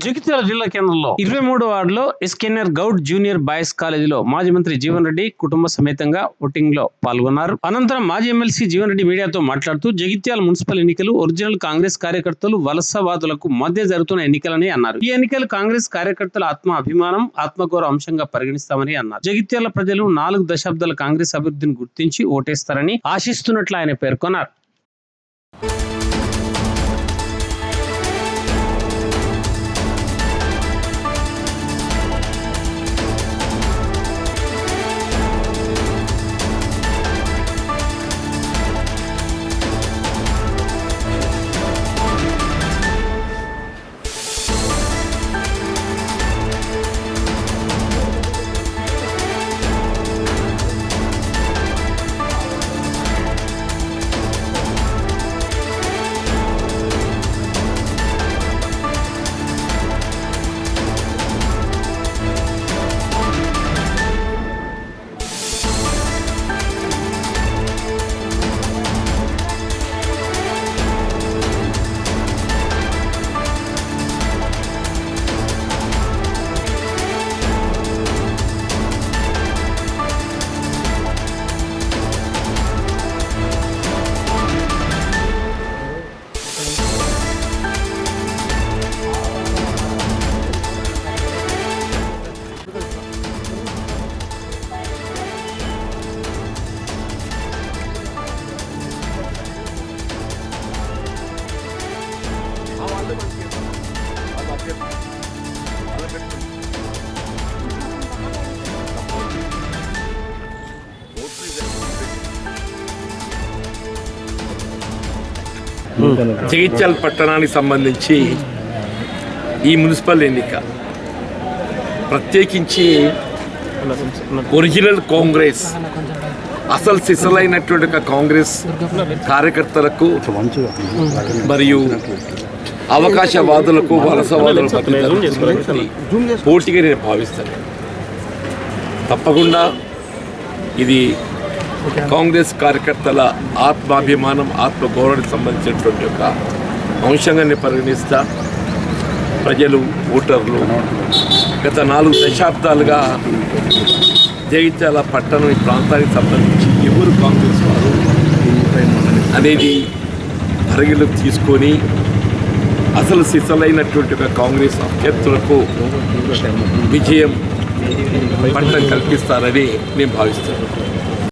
జగిత్యాల జిల్లా కేంద్రంలో 23వ వార్డులో ఎస్కేఎన్ఆర్ గౌడ్ జూనియర్ బాయ్స్ కాలేజీలో మాజీ మంత్రి జీవన్ రెడ్డి కుటుంబ సమేతంగా ఓటింగ్ లో పాల్గొన్నారు. అనంతరం మాజీ ఎమ్మెల్సీ జీవన్ రెడ్డి మీడియాతో మాట్లాడుతూ జగిత్యాల మున్సిపల్ ఎన్నికలు ఒరిజినల్ కాంగ్రెస్ కార్యకర్తలు వలసవాదులకు మధ్య జరుగుతున్న ఎన్నికలని అన్నారు. ఈ ఎన్నికలు కాంగ్రెస్ కార్యకర్తల అభిమానం ఆత్మగౌరవ అంశంగా పరిగణిస్తామని అన్నారు. జగిత్యాల ప్రజలు 4 దశాబ్దాల కాంగ్రెస్ అభివృద్ధిని గుర్తించి ఓటేస్తారని ఆశిస్తున్నట్లు ఆయన పేర్కొన్నారు. జగిత్యాల పట్టణానికి సంబంధించి ఈ మున్సిపల్ ఎన్నిక ప్రత్యేకించి ఒరిజినల్ కాంగ్రెస్ అసలు సిసలైనటువంటి కాంగ్రెస్ కార్యకర్తలకు మరియు అవకాశవాదులకు వలసవాదులకు పోటీగా నేను భావిస్తాను. తప్పకుండా ఇది కాంగ్రెస్ కార్యకర్తల ఆత్మాభిమానం ఆత్మగౌరవానికి సంబంధించినటువంటి ఒక అంశంగా నేను పరిగణిస్తా. ప్రజలు ఓటర్లు గత 4 దశాబ్దాలుగా జగిత్యాల పట్టణం ఈ ప్రాంతానికి సంబంధించి ఎవరు కాంగ్రెస్ వారు అనేది పరిగణలోకి తీసుకొని అసలు సిసలైనటువంటి ఒక కాంగ్రెస్ అభ్యర్థులకు విజయం పట్టం కల్పిస్తారని నేను భావిస్తున్నాను.